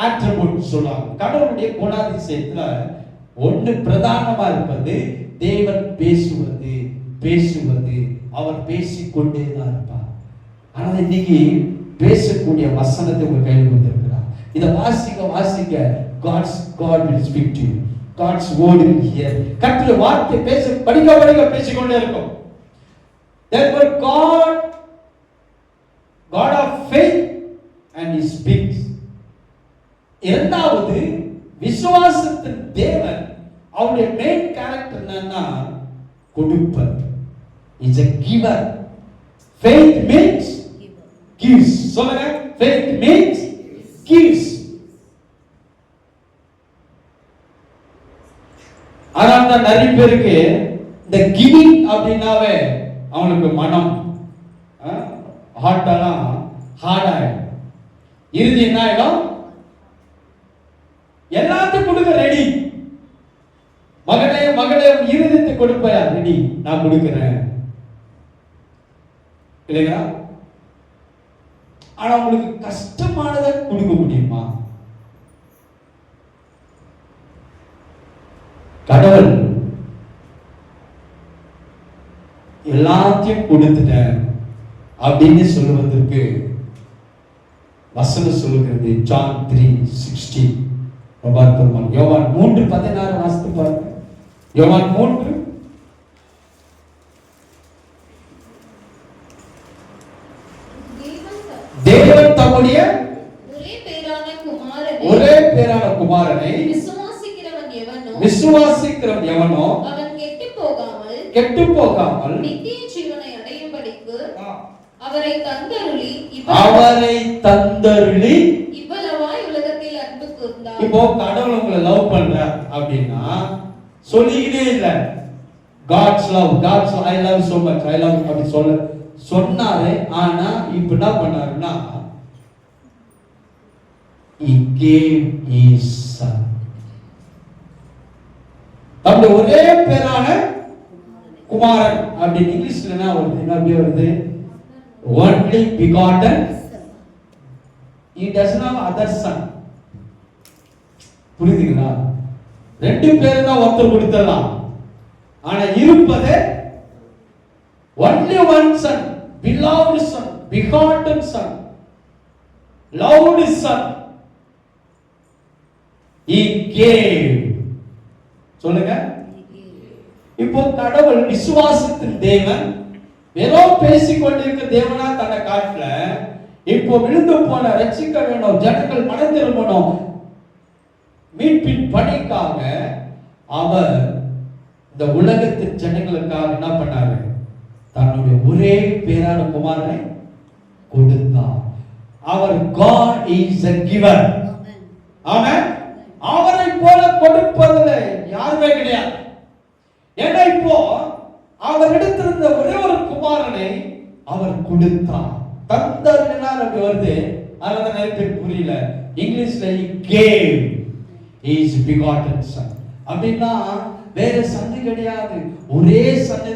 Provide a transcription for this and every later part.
attributes சொல்றாங்க. கடவுளுடைய குணாதிசயத்துல ஒன்று பிரதானமா இருப்பது தேவன் பேசுவது, அவர் பேசிக்கொண்டே தான் இருப்பார். ஆனால் இன்னைக்கு பேசக்கூடிய வசனத்தை உங்க கையில் கொடுத்திருக்கிறார். இதை வாசிக்க God will speak to you. God's word will hear. கர்த்தருடைய வார்த்தை படிக்க பேசிக்கொண்டே இருக்கும். Therefore God of faith and he speaks. இரண்டாவது விசுவாசத்தின் தேவன், அவருடைய மெயின் கேரக்டர் என்னன்னா கொடுப்பர். Is a giver. Faith means gives. சொல்லுங்க, faith means gives. ஆனா நிறைய பேருக்கு இந்த கிவிங் அப்படின்னாவே அவனுக்கு மனம் ஹார்ட்டெல்லாம் ஹார்ட் ஆயிடும். இறுதி என்ன ஆயிடும்? எல்லாத்தையும் கொடுக்க ரெடி. மகளே இருதயத்தை கொடுப்பையா? ரெடி, நான் கொடுக்கிறேன் இல்லைங்களா? ஆனா உங்களுக்கு கஷ்டமானதை கொடுக்க முடியுமா? கடவுள் எல்லாத்தையும் கொடுத்துட்டேன் அப்படின்னு சொல்லுவதற்கு வசனம் சொல்லுகிறது. John 3:16. யோவான் 3:16 வாசித்து பாருங்க. யோவான் 3 தேவன் தம்முடைய ஒரே பேரான குமாரனை விசுவாசிக்கிறவன் எவனோ அவன் கெட்டு போகாமல் நித்திய ஜீவனை அடையும்படிக்கு அவரை தந்தருளி இவ்வளவாய் உலகத்தில் அன்பு கூர்ந்தார். இப்போ கடவுள் உங்களை லவ் பண்றார் அப்படின்னா சொல்லிக்கிட்டே இல்ல God's love, I love so much, I love அப்படி சொன்னாரு. ஆனா இப்ப என்ன பண்ணாருன்னா he gave his son. தம்முடைய ஒரே பேரான குமாரன் அப்படின்னு இங்கிலீஷ்ல என்ன வருது? only begotten. He does not have other son. புரியுதுங்களா? ரெண்டு பேர் தான் ஒருத்தர் கொடுத்தலாம். ஆனா இருப்பது only one son, beloved son, begotten son, loved son. He gave. சொல்லுங்க. இப்போ கடவுள் விசுவாசத்தின் தேவன், வெறும் பேசிக்கொண்டிருக்க தேவனா தன்னை காட்டல. இப்போ விழுந்து போன ரட்சிக்க வேணும் ஜனங்கள் மனம் திரும்பணும் மீட்பின் பணிக்காக அவர் இந்த உலகத்தின் ஜனங்களுக்காக என்ன பண்ணாரு? தன்னுடைய ஒரே பேரான குமாரனை கொடுத்தார். அவர் God is a giver. ஆமென். அவரை போல கொடுப்பதில்லை யாருமே கிடையாது. ஏன்னா இப்போ அவர் எடுத்திருந்த ஒரே ஒரு குமாரனை அவர் கொடுத்தார். தந்தர்னா அப்படி வருது. அதனால நிறைய பேர் புரியல. இங்கிலீஷ்ல he gave his begotten son. அப்படின்னா வேற சன்னு கிடையாது. ஒரே சன்னு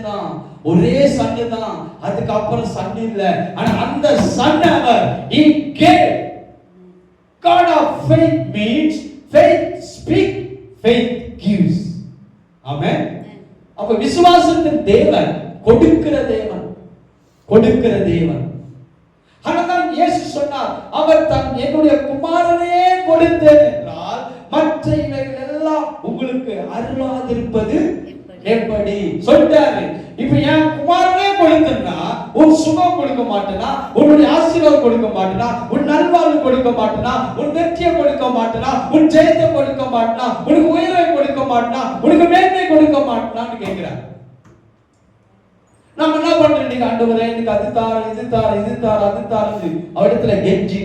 தான். அதுக்கப்புறம் சன்னு இல்ல. ஆனா அந்த சன் அவர் he gave. God of faith means faith speak, faith gives. ஆமென். அப்ப விசுவாசத்தின் தேவன் கொடுக்கிற தேவன். அதனால்தான் இயேசு சொன்னார், அவர் என்னுடைய குமாரனே கொடுத்தேன் என்றால் மற்ற இவைகள் எல்லாம் உங்களுக்கு அருளாதிருப்பது எப்படி சொல்றாரு. இப்ப என் குமாரனே கொடுத்தேன்னா உன் சுகம் கொடுக்க மாட்டேனா, உன்னுடைய ஆசீர்வாதம் கொடுக்க மாட்டேனா, உன் நல்வாழ்வு கொடுக்க மாட்டேனா, உன் வெற்றியை கொடுக்க மாட்டேனா, உன் ஜெயத்தை கொடுக்க மாட்டேனா, உனக்கு உயர்வை கொடுக்க மாட்டேனா, உனக்கு மேன்மை கொடுக்க மாட்டேனான்னு கேட்கிறார். நம்ம என்ன பண்றோம்? நீங்க ஆண்டவரே எனக்கு அது தார, இது தாரு அவரிடத்துல கெஞ்சி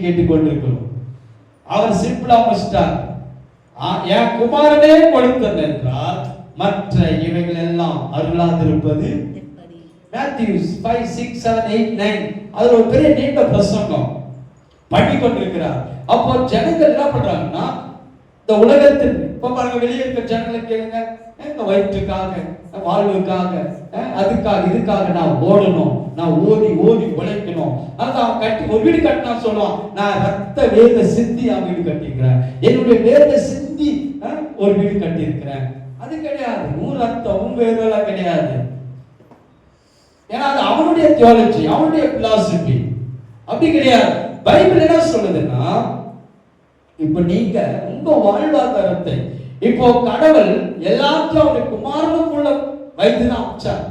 கேட்டு கொண்டிருக்கிறோம். அவர் சிம்பிளா முடிச்சிட்டார். என் குமாரனே கொடுத்தேன் என்றால் மற்ற இவைகள் எல்லாம் அருளாதிருப்பது எப்படி? Matthew 5, 6, 7, 8, 9 அதுல ஒரு பெரிய நீண்ட பிரசங்கம் பண்ணி கொண்டிருக்கிறார். அப்போ ஜனங்கள் என்ன பண்றாங்கன்னா இந்த உலகத்தில் இப்ப பாருங்க, வெளியே இருக்க ஜனங்களை கேளுங்க, இந்த வயிற்றுக்காக, வாழ்வுக்காக, அதுக்காக இதுக்காக நான் ஓடணும், நான் ஓடி ஓடி உழைக்கணும். அதான் அவன் கட்டி ஒரு வீடு கட்டினா சொல்லுவான், நான் ரத்த வேத சிந்தி அவன் வீடு கட்டியிருக்கிறேன், என்னுடைய வேத சிந்தி ஒரு வீடு கட்டி இருக்கிறேன். அது கிடையாது. உன் ரத்தம் உன் வேதெல்லாம் கிடையாது. ஏன்னா அது அவனுடைய தியாலஜி, அவனுடைய பிலாசபி. அப்படி கிடையாது. பைபிள் என்ன சொல்லுதுன்னா, இப்ப நீங்க உங்க வாழ்வாதாரத்தை இப்போ கடவுள் எல்லாத்தையும் அவருடைய குமாரனுக்குள்ள வைத்துதான் அமைச்சார்.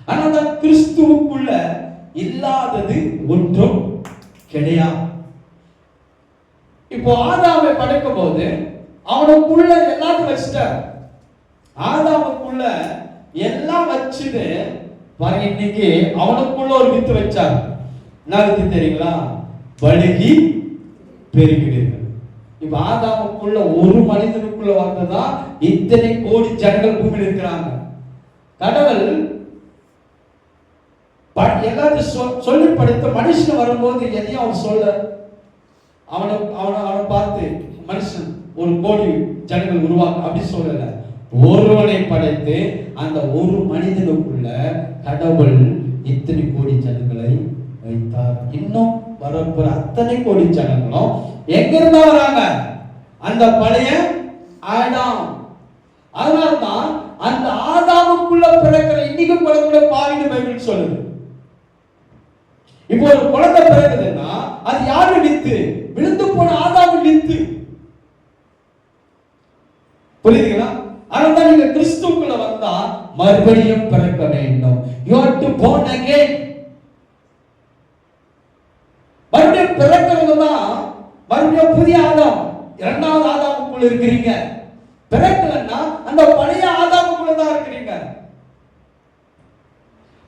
ஆனா கிறிஸ்துவுக்குள்ள இல்லாதது ஒன்றும் கிடையாது. இப்போ ஆதாமை படைக்கும் போது அவனுக்குள்ள எல்லாத்தையும் வச்சுட்டார். ஆதாமுக்குள்ள எல்லாம் வச்சுட்டு பாருங்க, இன்னைக்கு அவனுக்குள்ள ஒரு வித்து வச்சார். என்ன வித்து தெரியுங்களா? பலுகி பெருகிடுங்கள். இப்ப ஆதாமுக்குள்ள ஒரு மனிதனுக்குள்ள வந்ததா இத்தனை கோடி ஜனங்கள் பூமியில் இருக்கிறாங்க. கடவுள் எல்லாத்தையும் சொல்லி படைத்த மனுஷன் வரும்போது எதையும் அவன் சொல்ல, அவனை பார்த்து மனுஷன் ஒரு கோடி ஜனங்கள் உருவாக்க அப்படி சொல்லல. ஒருவனை படைத்து அந்த ஒரு மனிதனுக்குள்ள கடவுள் இத்தனை கோடி ஜனங்களை வைத்தார். இன்னும் வரப்போற அத்தனை கோடி ஜனங்களும் எங்க இருந்தா வராங்க? அந்த பழைய ஆதாம். அதனால்தான் அந்த ஆதாமுக்குள்ள பிறக்கிற இன்னைக்கு பிறகுற பாவின்னு பைபிள் சொல்லுது. இப்போ ஒரு குழந்தை பிறகுதுன்னா அது யாரு வித்து? விழுந்து போன ஆதாமு வித்து. புரியுதுங்களா? அதனால நீங்க கிறிஸ்துவுக்குள்ள வந்தா மறுபடியும் பிறக்க வேண்டும். You have to born again. மறுபடியும் பிறக்கிறது தான் மறுபடியும் புதிய ஆதாம், இரண்டாவது ஆதாமுக்குள்ள இருக்கிறீங்க. பிறக்கலன்னா அந்த பழைய ஆதாமுக்குள்ள தான் இருக்கிறீங்க.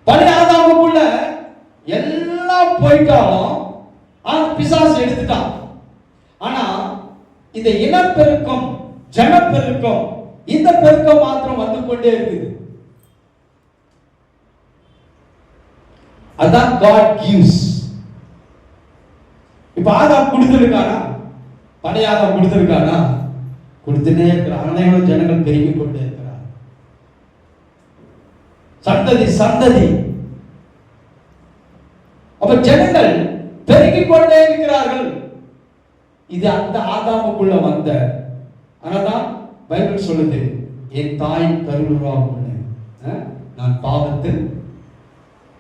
பழைய ஆதாமுக்குள்ள எல்லாம் போயிட்டாலும் பிசாசு எடுத்துட்டான். ஆனா இந்த இனப்பெருக்கம், ஜனப்பெருக்கம், இந்த பெருக்கம் மாத்திரம் வந்து கொண்டே இருக்குது. அதான் God gives. இப்ப ஆதாம் கொடுத்திருக்கானா? பழைய ஆதாம் கொடுத்திருக்கானா? கொடுத்துட்டே இருக்கிறான். அனைவரும் ஜனங்கள் பெருகி கொண்டே இருக்கிறார். சந்ததி சந்ததி. அப்ப ஜனங்கள் பெருகிக் கொண்டே இருக்கிறார்கள். இது அந்த ஆதாமுக்குள்ள வந்த. ஆனாதான் பைபிள் சொல்லுது, என் தாய் கருவுருவாக்குன்னு. நான் பாவத்தில்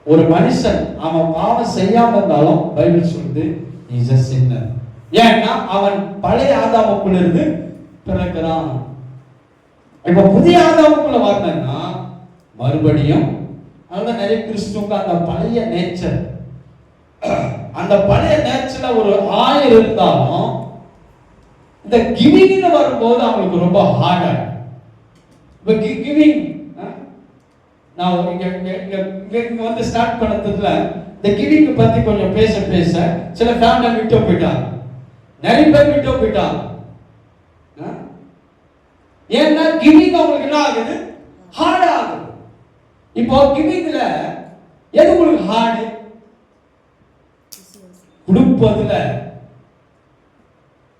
ஒரு மனுஷன் அவன் பாவம் செய்யாம இருந்தாலும் பைபிள் சொல்லுது இஸ் a sinner. ஏன்னா அவன் பழைய ஆதாமுக்குள்ள இருந்து பிறக்கிறான். இப்ப புதிய ஆதாமுக்குள்ள வரணும்னா மறுபடியும் அதான் நிறைய கிறிஸ்துவுக்கு அந்த பழைய நேச்சர், அந்த பழைய நேச்சர்ல ஒரு ஆயிரம் இருந்தாலும் இந்த கிவிங்னு வரும்போது அவங்களுக்கு ரொம்ப ஹார்ட் ஆகும். இப்ப கிவிங் நான் இங்க வந்து ஸ்டார்ட் பண்ணதுல இந்த கிவிங் பத்தி கொஞ்சம் பேச பேச சில ஃபேமிலி விட்டு போயிட்டாங்க, நிறைய பேர் விட்டு போயிட்டாங்க. ஏன்னா கிவிங் அவங்களுக்கு என்ன ஆகுது? ஹார்ட் ஆகுது. இப்போ கிவிங்ல எது உங்களுக்கு ஹார்டு? கொடுப்பதுல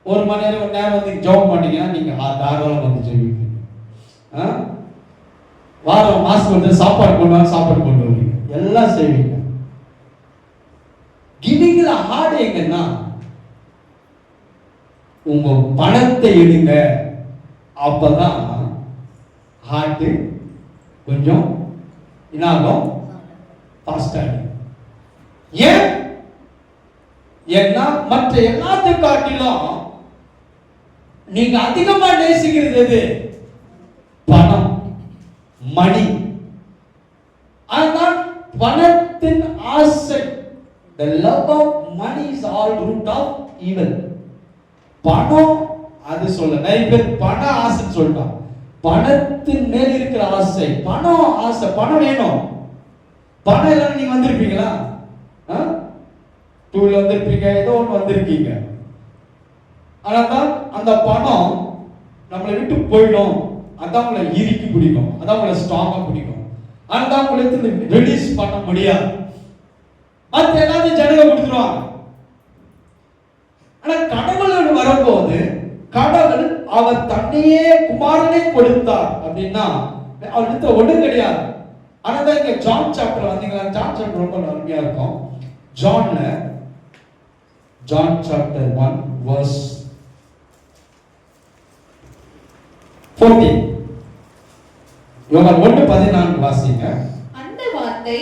ஒரு மணி நேரம் ஒரு நேரம் வந்து ஜாப் பண்ணீங்கன்னா நீங்க தாராளம் வந்து ஜெயிப்பீங்க. வாரம் மாசம் வந்து சாப்பாடு கொண்டு வந்து சாப்பாடு கொண்டு வருவீங்க, எல்லாம் செய்வீங்க. கிவிங்ல ஹார்ட் எங்கன்னா உங்க பணத்தை எடுங்க, அப்பதான் ஹார்ட் கொஞ்சம் என்னாகும்? ஃபாஸ்டா. ஏன்? ஏன்னா மற்ற எல்லாத்தையும் காட்டிலும் நீங்க அதிகமா நேசிக்கிறது எது? பணம், மணி. ஆனால் பணத்தின் ஆசை, the love of money is all root of evil. பணம் அது சொல்ல நிறைய பேர் பண ஆசைன்னு சொல்லிட்டான். பணத்தின் மேல் இருக்கிற ஆசை, பணம் ஆசை, பணம் வேணும். பணம் இல்லைன்னு நீங்க வந்திருப்பீங்களா? டூல வந்திருப்பீங்க, ஏதோ ஒன்று வந்திருக்கீங்க. ஆனால் அந்த பணம் நம்மளை விட்டு போயிடும். அதான் உங்களை இறுக்கி பிடிக்கும், அதான் உங்களை ஸ்ட்ராங்கா பிடிக்கும். ஆனால் உங்களுக்கு ரிலீஸ் பண்ண முடியாது. மற்ற எல்லாத்தையும் ஜனங்க கொடுத்துருவாங்க. ஆனா கடவுளோடு வரும்போது கடவுள் அவர் தன்னையே குமாரனை கொடுத்தார் அப்படின்னா அடுத்த ஒண்ணு கிடையாது. ஆனா இங்க ஜான் சாப்டர் வந்தீங்களா? ஜான் சாப்டர் ரொம்ப அருமையா இருக்கும். John chapter 1 verse 14. யோவான் 1:14 வாசிங்க. அந்த வார்த்தை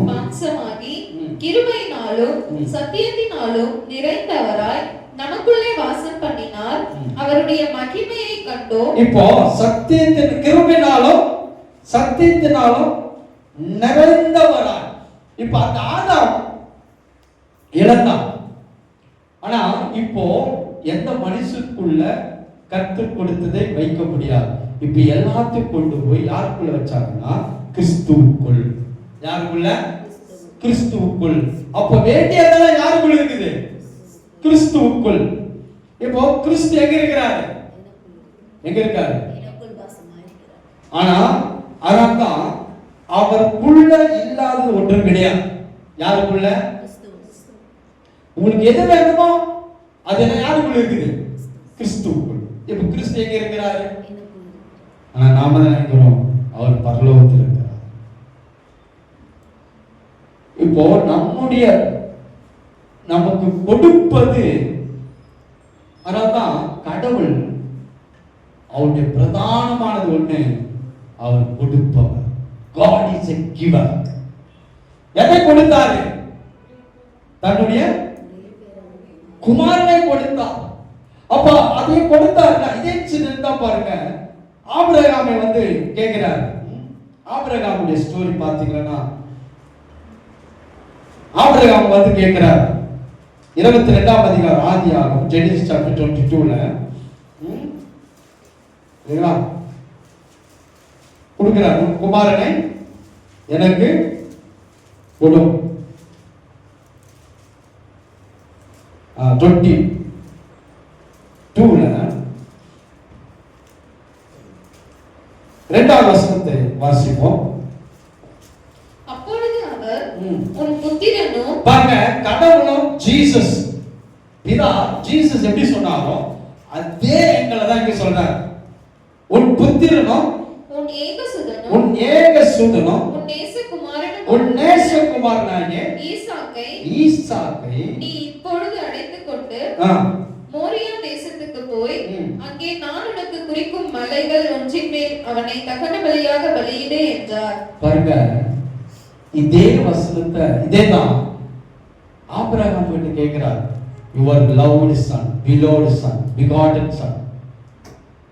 மாம்சமாகி கிருபையினாலும் சத்தியத்தினாலும் நிறைந்தவராய் நமக்குள்ளே வாசம் பண்ணினார். அவருடைய மகிமையை கண்டோம். இப்போ சத்தியத்தின் கிருபையினாலும் சத்தியத்தினாலும் நிறைந்தவராய். இப்ப அந்த ஆதாம் இழந்தான். ஆனா இப்போ எந்த மனுஷனுக்குள்ள கர்த்தர் கொடுத்ததை வைக்க முடியாது. இப்ப எல்லாத்தையும் கொண்டு போய் யாருக்குள்ள வச்சாங்கன்னா கிறிஸ்துவுக்குள். யாருக்குள்ள? கிறிஸ்துவுக்குள். அப்ப வேண்டியதெல்லாம் யாருக்குள்ள இருக்குது? கிறிஸ்துவுக்குள். இப்போ கிறிஸ்து எங்க இருக்கிறாரு? எங்க இருக்காரு? ஆனா அதான் அவருக்குள்ள இல்லாதது ஒன்றும் கிடையாது. யாருக்குள்ள? உங்களுக்கு எது வேணுமோ அது யாருக்குள்ள இருக்குது? கிறிஸ்துவுக்குள். இப்ப கிறிஸ்து எங்க இருக்கிறாரு? ஆனா நாம தான் நினைக்கிறோம் அவர் பரலோகத்தில் இருக்கிறார். இப்போ நமக்கு கொடுப்பது அதான் கடவுள். அவருடைய பிரதானமானது ஒண்ணு, அவர் கொடுப்பவர். God is a giver. எதை கொடுத்தாரு? தன்னுடைய குமாரனை கொடுத்தார். அப்ப அதை கொடுத்தாருன்னா இதே சின்ன பாருங்க. ஆபிரகாமை வந்து கேட்கிறார். ஆபிரகாமுடைய ஸ்டோரி பாத்தீங்கன்னா ஆபிரகாம் வந்து கேட்கிறார் 22ஆம் அதிகாரம் ஆதியாகமம் ஜெனிசிஸ் சாப்டர் 22ல கொடுக்கிறார். குமாரனை எனக்கு கொடு. 22ல 2ஆம் வசனத்தை வாசிப்போம். அப்பொழுது அவர் உன் புத்திரனும் பாருங்க, கடவுளும் ஜீசஸ் பிதா ஜீசஸ் எப்படி சொன்னாரோ அதே எங்களை தான் இங்க சொல்றாரு. உன் புத்திரனும் உன் ஏகசுதனும் உன் ஏகசுதனும் உன் நேசகுமாரனும் உன் நேசகுமாரனாகிய ஈசாக்கை நீ இப்பொழுது அழைத்துக் கொண்டு மோரியா தேசத்துக்கு போய் அங்கே நான் உனக்கு குறிக்கும் மலைகள் ஒன்றின் மேல் அவனை தகன பலியாக பலியிடு என்றார். பாருங்க, இதே வசனத்தை இதேதான் ஆபிரகாம் கிட்ட கேட்கிறார். Your loved son, beloved son, begotten son.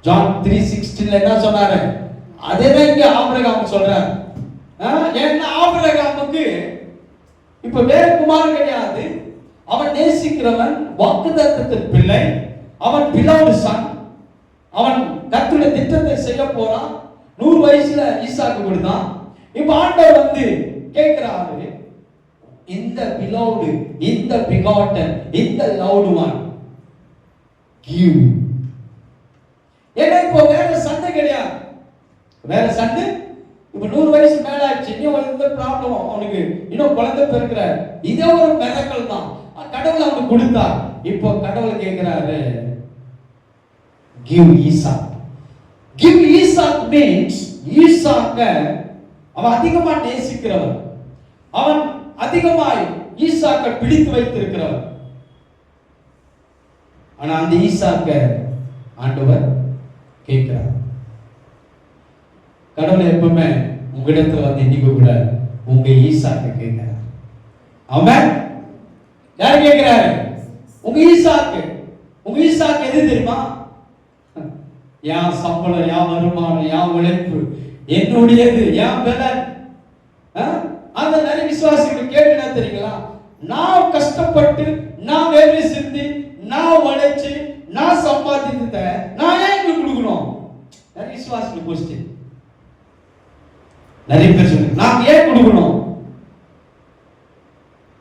John 3:16 என்ன சொன்னாரு? அதேதான் இங்க ஆபிரகாம் சொல்றார். ஏன்னா ஆபிரகாமுக்கு இப்ப வேற குமாரன் கிடையாது. அவன் நேசிக்கிறவன், வாக்குத்தத்தத்தின் பிள்ளை, அவன் பிலோவ்டு சன். அவன் கர்த்தருடைய திட்டத்தை செய்ய போறான். 100 வயசுல ஈசாக்கு கொடுத்தான். இப்ப ஆண்டவர் வந்து கேட்கிறாரு, இந்த பிலோவ்டு, இந்த பிகாட்டன், இந்த லவ்டு ஒன் கிவ். ஏன்னா இப்போ வேற சண்டை கிடையாது. வேற சண்டை இப்ப 100 வயசு மேல ஆச்சு. இன்னும் எந்த ப்ராப்ளம் அவனுக்கு, இன்னும் குழந்தை பிறக்கிற, இதே ஒரு மிரக்கல் தான் கடவுள் அவனுக்கு கொடுத்தா. இப்போ கடவுள் கேட்கிறாரு, give Isaac. Give Isaac means ஈசாக்க அவன் அதிகமா நேசிக்கிறவன், அவன் அதிகமாய் ஈசாக்க பிடித்து வைத்திருக்கிறவன். ஆனா அந்த ஈசாக்க ஆண்டவர் கேட்கிறார். கடவுள் எப்பவுமே உங்களிடத்துல வந்து இன்னைக்கு கூட உங்க ஈசாக்க கேட்கிறார். ஆமென். யார் கேட்கிறாரு? உங்க ஈசாக்கு. உங்க ஈசாக்கு எது தெரியுமா? என் சம்பளம், என் வருமானம், என் உழைப்பு, என்னுடையது, என் பலன். அந்த நிறைய விசுவாசிகள் கேள்வி என்ன தெரியுங்களா? நான் கஷ்டப்பட்டு, நான் வேலை செஞ்சு, நான் உழைச்சு, நான் சம்பாதித்த நான் ஏன் இங்க கொடுக்கணும்? நிறைய விசுவாசிகள் கொஸ்டின். நிறைய பேர் சொல்லுங்க, நான் ஏன் கொடுக்கணும்?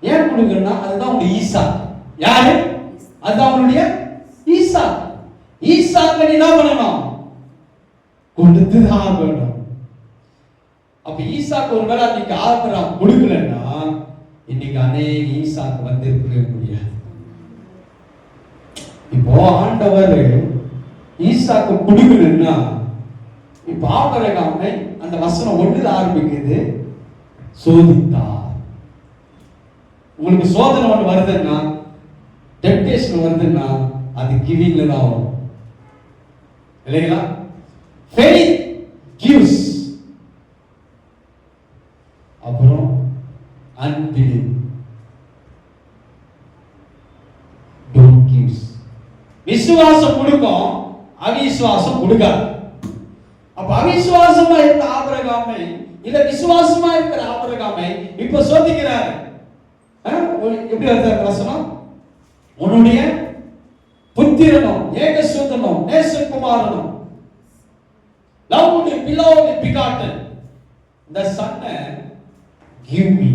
ஏன் கொடுக்கணும்னா அதுதான் உங்க ஈசா. யாரு? அதுதான் அவனுடைய ஈசா. ஈசாக்கு நீ என்ன பண்ணணும்? கொடுத்துதான் வேணும். அப்ப ஈசாக்கு ஒருவேளை அன்னைக்கு ஆபிரகாம் கொடுக்கலன்னா இன்னைக்கு அநேக ஈசாக்கு வந்து இருக்க முடியாது. இப்போ ஆண்டவர் ஈசாக்கு கொடுக்கணும்னா இப்ப ஆபிரகாமை அந்த வசனம் 1ல ஆரம்பிக்குது, சோதித்தார். உங்களுக்கு சோதனை ஒன்று வருதுன்னா, டெம்ப்டேஷன் வருதுன்னா, அது கிவிங்ல தான் வரும் இல்லைங்களா? faith gives, அப்புறம் unbelief don't gives. விசுவாசம் கொடுக்கும், அவிசுவாசம் கொடுக்காது. அப்ப அவிசுவாசமா இருந்த ஆபிரகாமை இல்ல விசுவாசமா இருக்கிற ஆபிரகாமை இப்ப சோதிக்கிறார். எப்படி வருது வசனம்? உன்னுடைய புத்திரனும் ஏகசூதனும் நேசகுமாரனும் loved beloved begotten the son give me.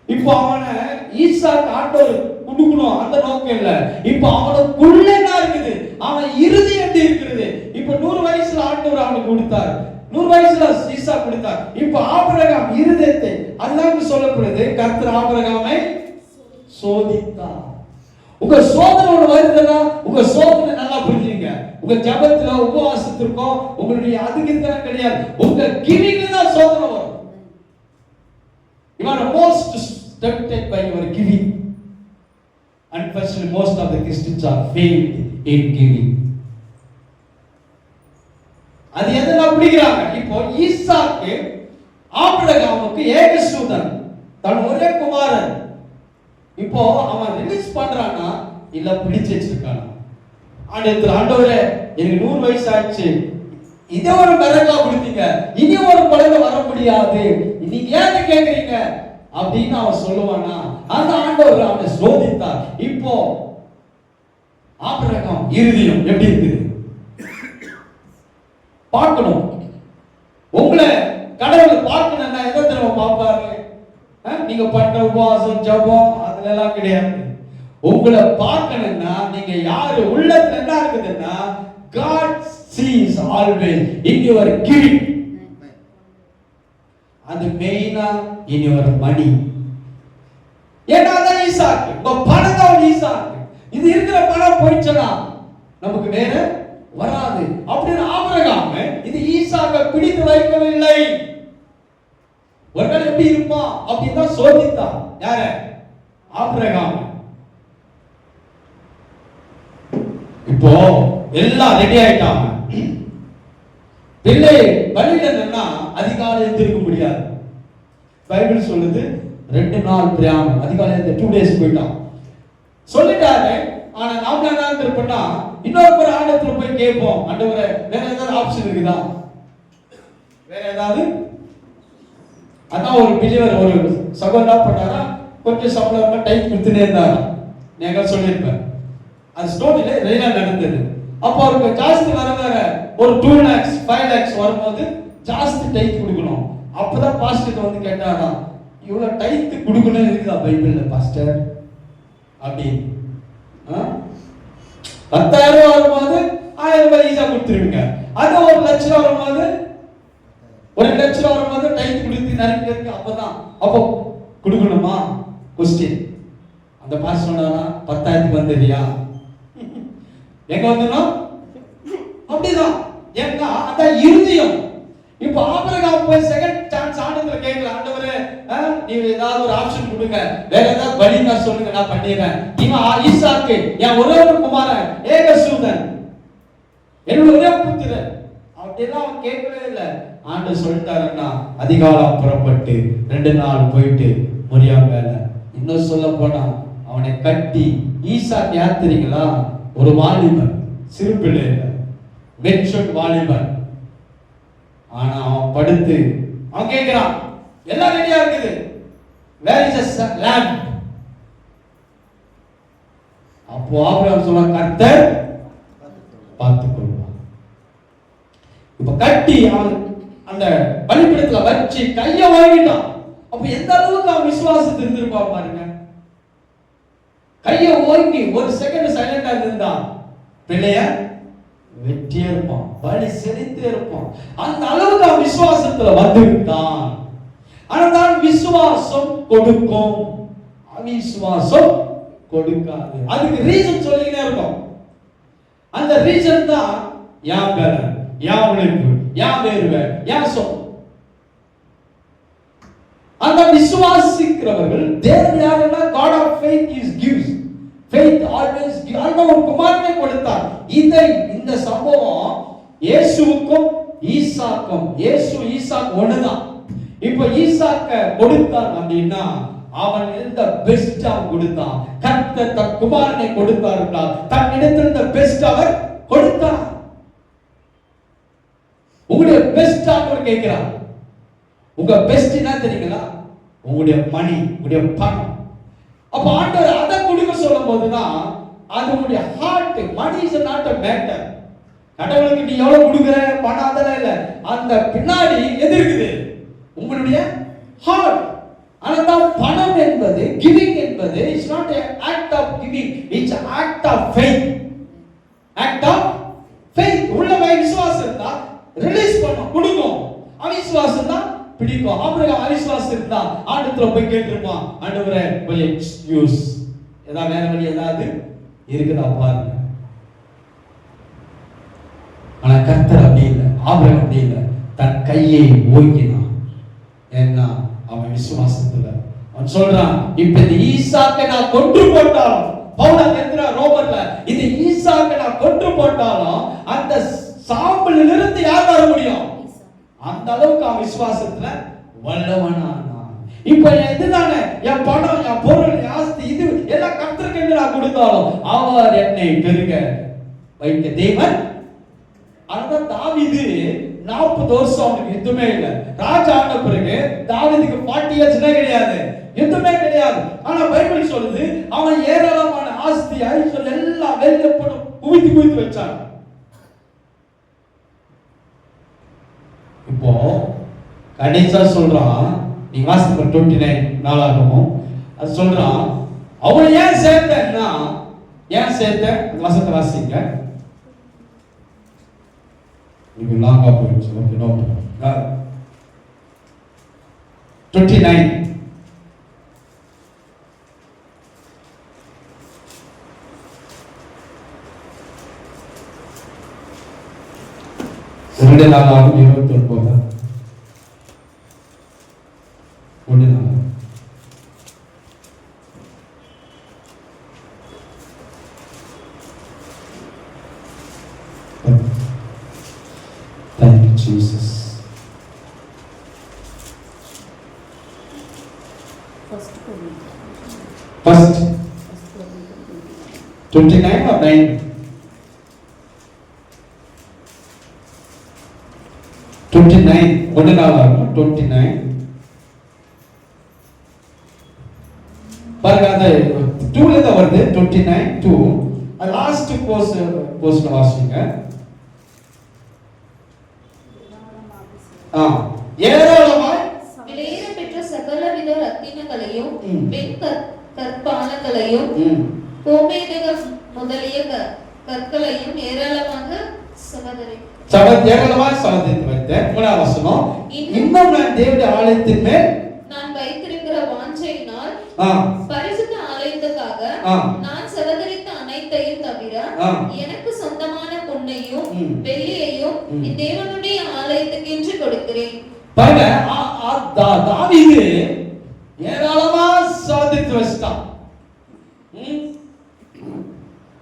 இப்போ அவனை ஈசாக்கு ஆண்டவர் கொடுக்கணும் அந்த நோக்கம் இல்ல. இப்போ அவனுக்குள்ள என்ன இருக்குது? அவன் இறுதி எப்படி இருக்குது? இப்போ 100 வயசுல ஆண்டவர் அவனுக்கு கொடுத்தார், 100 வயசுல ஈசா கொடுத்தார். இப்போ ஆபிரகாம் இருதயத்தை அல்லாஹ் சொல்லப்படுது, கர்த்தர் ஆபிரகாமை சோதித்தார். உங்க சோதனை வருதுன்னா உங்க சோதனை நல்லா புரிஞ்சுங்க. உங்க ஜெபத்துல உபவாசத்திற்கோ உங்களுடைய அதுக்கு கிடையாது, உங்க கிவிங்ல தான் சோதனை வரும். You are most tempted by your giving. Unfortunately, most of the Christians are failed in giving. அது எதனா பிடிக்கிறாங்க? இப்போ ஈசாக்கு ஆபிரகாமுக்கு ஏகசூதன், தன் ஒரே குமாரன். இப்போ அவன் ரிலீஸ் பண்றானா இல்ல பிடிச்சு வச்சிருக்கானா? ஆண்டவரே எனக்கு 100 வயசு ஆச்சு, இதே ஒரு பரக்கா கொடுத்தீங்க, இனி ஒரு குழந்தை வர முடியாது, நீங்க ஏன் கேக்குறீங்க அப்படின்னு அவன் சொல்லுவானா? அந்த ஆண்டவர் அவனை சோதித்தார். இப்போ ஆபிரகாம் இருதயம் எப்படி இருக்குது பார்க்கணும். உங்களை கடவுள் பார்க்கணும்னா எதை தெரியுமா பார்ப்பாரு? நீங்க பண்ற உபவாசம் ஜெபம் அதுல எல்லாம் கிடையாது. உங்களை பார்க்கணும்னா நீங்க யாரு உள்ளத்துல என்ன இருக்குதுன்னா, God sees always in your giving and மெயினா in your money. ஏன்னா தான் ஈசாக்கு உங்க பணம் தான் ஈசாக்கு. இது இருக்கிற பணம் போயிடுச்சுனா நமக்கு வேற வராது அப்படின்னு ஆபிரகாம் இது ஈசாக்கை பிடித்து வைக்கவில்லை. ஒருவேளை எப்படி இருப்பா அப்படின்னு தான் சோதித்தான். யாரு? ஆபிரகாம். இப்போ எல்லாம் ரெடி ஆயிட்டாங்க. பிள்ளை பலியிடணும்னா அதிகாலை எழுந்திருக்க முடியாது. பைபிள் சொல்லுது 2 நாள் பிரயாணம், அதிகாலை 2 டேஸ் போயிட்டான் சொல்லிட்டாரு. ஆனா நாம என்ன இருப்போம்னா இன்னொரு ஆண்டத்துல போய் கேட்போம், ஆண்டவரே வேற ஏதாவது ஆப்ஷன் இருக்குதா, வேற ஏதாவது. அதான் ஒரு பிலிவர் ஒரு சகோதரா பண்ணாரா, கொஞ்சம் சம்பளம் டைப் கொடுத்துனே இருந்தாரா, நீங்க சொல்லியிருப்பேன். அது ஸ்டோரியில ரெயிலா நடந்தது. அப்போ அவருக்கு ஜாஸ்தி வர ஒரு 2 lakhs 5 lakhs வரும்போது ஜாஸ்தி டைப் கொடுக்கணும். அப்பதான் பாஸ்டர் வந்து கேட்டாரா, இவ்வளவு டைப் கொடுக்கணும் இருக்குதா பைபிள்ல பாஸ்டர் அப்படின்னு. 10,000 வரும்போது 1000 ரூபாய் ஈஸியா கொடுத்துருவீங்க. அது 1 லட்சம் வரும்போது 1 லட்சம் வரும்போது டைப் கொடுத்து நிறைய பேருக்கு அப்பதான் அப்போ கொடுக்கணுமா கொஸ்டின். அந்த பாஸ்டர் சொன்னாரா 10,000 வந்துறியா எங்க வந்துடும் அப்படிதான். ஏன்னா அதான் இருதயம். இப்ப ஆபிரகாம் போய் செகண்ட் சான்ஸ் ஆண்டவரை கேட்கல, ஆண்டவரே நீங்க ஏதாவது ஒரு ஆப்ஷன் கொடுங்க, வேற ஏதாவது வழி நான் சொல்லுங்க, நான் பண்ணிடுறேன். இவன் ஈசாக்கு என் ஒரே ஒரு குமாரன் ஏகசூதன் என்னோட ஒரே புத்திரன் அப்படிலாம் அவன் கேட்கவே இல்லை. ஆண்டவர் சொல்லிட்டாருன்னா அதிகாலம் புறப்பட்டு 2 நாள் போயிட்டு மரியா மேல. இன்னும் சொல்ல போனா அவனை கட்டி ஈசாக்கு யார் தெரியுங்களா? ஒரு வாலிபன், சிறு பிள்ளை, மெச்சூர்ட் வாலிபன். ஆனா அவன் படுத்து அவன் கேட்கிறான், எல்லாம் ரெடியா இருக்குது, வேர் இஸ் தி லேம்ப். அப்போ ஆபிரகாம் சொன்னான், கர்த்தர் பார்த்துக்கொள்வார். இப்ப கட்டி அவன் அந்த பலிபீடத்துல வச்சு கைய வாங்கிட்டான். அப்ப எந்த அளவுக்கு அவன் விசுவாசத்தை இருந்திருப்பான் பாருங்க. கைய ஓங்கி 1 செகண்ட் சைலண்டா இருந்தா பிள்ளைய வெட்டியே இருப்பான், பலி செலுத்தே இருப்பான். அந்த அளவுக்கு அவன் விசுவாசத்துல வந்துவிட்டான். ஆனால் விசுவாசம் கொடுக்கும், அவிசுவாசம் கொடுக்காது. அதுக்கு ரீசன் சொல்லிக்கிட்டே இருக்கும். அந்த ரீசன் தான் என் பலன், என் உழைப்பு, என் வேர்வை, என் சொல். அந்த விசுவாசிக்கிறவர்கள் தேவன் யாருன்னா God of faith is gives. Faith always gives. ஆண்டவர் குமாரனை கொடுத்தார். இந்த சம்பவம் இயேசுவுக்கும் ஈசாக்கும், இயேசு ஈசாக் ஒண்ணுதான். இப்போ ஈசாக்க கொடுத்தான் அப்படின்னா அவன் இருந்த பெஸ்ட் அவன் கொடுத்தான். கர்த்தர் தன் குமாரனை கொடுத்தார் என்றால் தன்னிடத்தில் இருந்த பெஸ்ட் அவர் கொடுத்தார். உங்களுடைய பெஸ்ட் ஆண்டவர் கேட்கிறார். உங்க பெஸ்ட் என்ன தெரியுங்களா? உங்களுடைய மணி, உங்களுடைய பணம். அப்ப ஆண்டவர் அதை கொடுக்க சொல்லும் போதுதான் அது உங்களுடைய heart. Money is not a matter. கடவுளுக்கு நீ எவ்வளவு கொடுக்குற பணம் அதெல்லாம் இல்ல, அந்த பின்னாடி எது இருக்குது? உங்களுடைய ஹார்ட். ஆனால் பணம் என்பது, கிவிங் என்பது it's not a act of giving, it's an act of faith. act of faith. உள்ளவே விசுவாசம் இருந்தா ரிலீஸ் பண்ணும், கொடுக்கும். அவிசுவாசம் தான் பிடிக்கும். ஆபிரகாம் அவிசுவாசம் இருந்தா ஆண்டவரை போய் கேட்டிருப்பான், ஆண்டவரே கொஞ்சம் எக்ஸ்கியூஸ், ஏதாவது வேற வழி ஏதாவது இருக்குதா பாருங்க. ஆனா கர்த்தர் அப்படி இல்லை, ஆபிரகாம் அப்படி இல்லை. தன் கையை ஓங்கினான். ஏன்னா அவன் விசுவாசத்துல அவன் சொல்றான், இப்ப இந்த ஈசாக்கை நான் கொன்று போட்டாலும், பவுல் என்கிற ரோமர்ல, இந்த ஈசாக்கை நான் கொன்று போட்டாலும் அந்த சாம்பலில் இருந்து யார் வர முடியும்? அந்த அளவுக்கு அவன் விசுவாசத்துல வல்லவனானான். இப்ப இதுதானே என் பணம், என் பொருள், என் ஆஸ்தி, இது எல்லாம் கர்த்தருக்கு என்று நான் கொடுத்தாலும் அவர் என்னை பெருக வைக்க தேவன். அதுதான் தாவீது 40 வருஷம் அவனுக்கு யுத்தமே இல்லை. ராஜா ஆன பிறகு தாவீதுக்கு 40 years கிடையாது, யுத்தமே கிடையாது. ஆனா பைபிள் சொல்லுது அவன் ஏராளமான ஆஸ்தி, ஐஸ்வர்யம் எல்லாம் வெளியே போட்டு குவித்து வச்சான். இப்போ கடைசியா சொல்றான், நீங்க வாசிப்ப 29 நாளாகமும் அது சொல்றான், அவனை ஏன் சேர்த்தேன்னா, ஏன் சேர்த்த வசனத்தை வாசிங்க. இது லாங்கா போயிடுச்சு. Okay, no problem. 29 2 நாளாகும் 29 1 நாள். Thank you, Jesus. First 29 or 9? 29 1 நாளாகும் 29 பாருங்க. அந்த 2ல இருந்து வருது 29 2. லாஸ்ட் போஸ்ட் வாசிங்க. ஏராளமாய் விலையேற பெற்ற சகலவித ரத்தினங்களையும் வெண் கற்பாலங்களையும் கோமேதக முதலிய கற்களையும் ஏராளமாக ஏராளமாக சமர்ப்பித்து வைத்தேன். 3ஆம் வசனம், இன்னும் நான் தேவனுடைய ஆலயத்தின் மேல் நான் வைத்திருக்கிற வாஞ்சையினால் பரிசுத்த ஆலயத்துக்காக நான் சகோதரித்த அனைத்தையும் தவிர எனக்கு சொந்தமான பொன்னையும் வெள்ளியையும் தேவனுடைய ஆலயத்துக்கு என்று கொடுக்கிறேன். பாருங்க, தாவீது ஏராளமா சமர்ப்பித்து வச்சிட்டான்.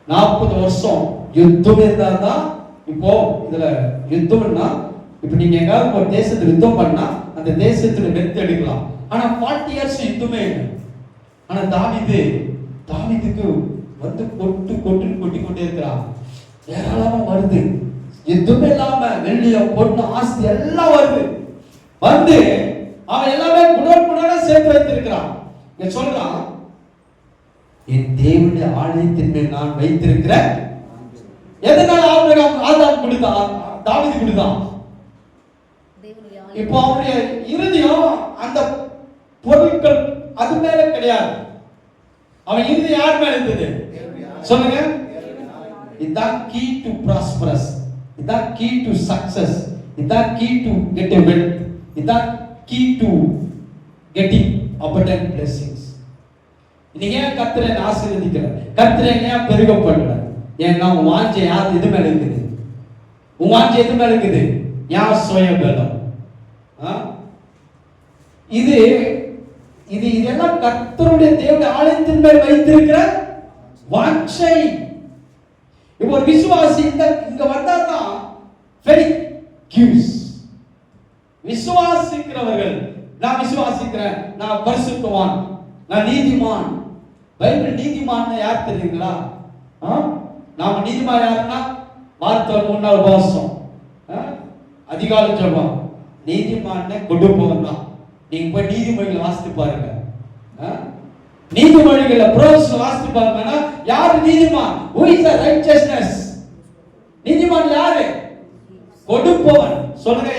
40 வருஷம் யுத்தம் இருந்தாதான். இப்போ இதுல யுத்தம்னா, இப்ப நீங்க எங்காவது ஒரு தேசத்துல யுத்தம் பண்ணா அந்த தேசத்துல வெற்றி எடுக்கலாம். ஆனா 40 years யுத்தமே இல்லை. ஆனா தாவீதுக்கு வந்து கொட்டிக்கொண்டே இருக்கிறான். ஏராளமா வருது, யுத்தமே இல்லாம வெள்ளிய பொண்ணு ஆஸ்தி எல்லாம் வருது. வந்து அவன் எல்லாமே குணா சேர்த்து வைத்திருக்கிறான். இங்க சொல்றான், என் தேவனுடைய ஆலயத்தின் மேல் நான் வைத்திருக்கிற. எதனால ஆதாம் கொடுத்தான், தாவீது கொடுத்தான். இப்போ அவருடைய இருதயம் அந்த பொருட்கள் அது மேல கிடையாது. அவன் இருதயம் யார் மேல இருந்தது சொல்லுங்க. இதான் key to prosperous, இதான் key to success, இதான் key to get a wealth, இதான் key to getting abundant blessings. நீங்க ஏன் கர்த்தரை ஆசீர்வதிக்கல, கர்த்தரை ஏன் பெருக பண்ணல, ஏன்னா உன் வாஞ்சை யார் எது மேல இருக்குது? உன் வாஞ்சை எது மேல இருக்குது? யார் சுயபலம்? இது இது இதெல்லாம் கர்த்தருடைய தேவனுடைய ஆலயத்தின் மேல் வைத்திருக்கிற வாஞ்சை. இப்போ ஒரு விசுவாசி இங்க வந்தாதான் faith gives. விசுவாசிக்கிறவர்கள், நான் விசுவாசிக்கிறேன், நான் பரிசுத்தவான், நான் நீதிமான். பைபிள் நீதிமான் யார் தெரியுங்களா? நாம நீதிமான் யாருன்னா வார்த்தை 3 நாள் உபவாசம், அதிகாலை ஜெபம். நீதிமான் கொடுப்பவன் தான். நீங்க போய் நீதிமொழிகளை வாசித்து பாருங்க. நீதிமொழிகளை ப்ரோஸ் வாசித்து பாருங்கன்னா யார் நீதிமான்? who is the righteousness? நீதிமான் யாரு? கொடுப்பவன். சொல்லுங்க.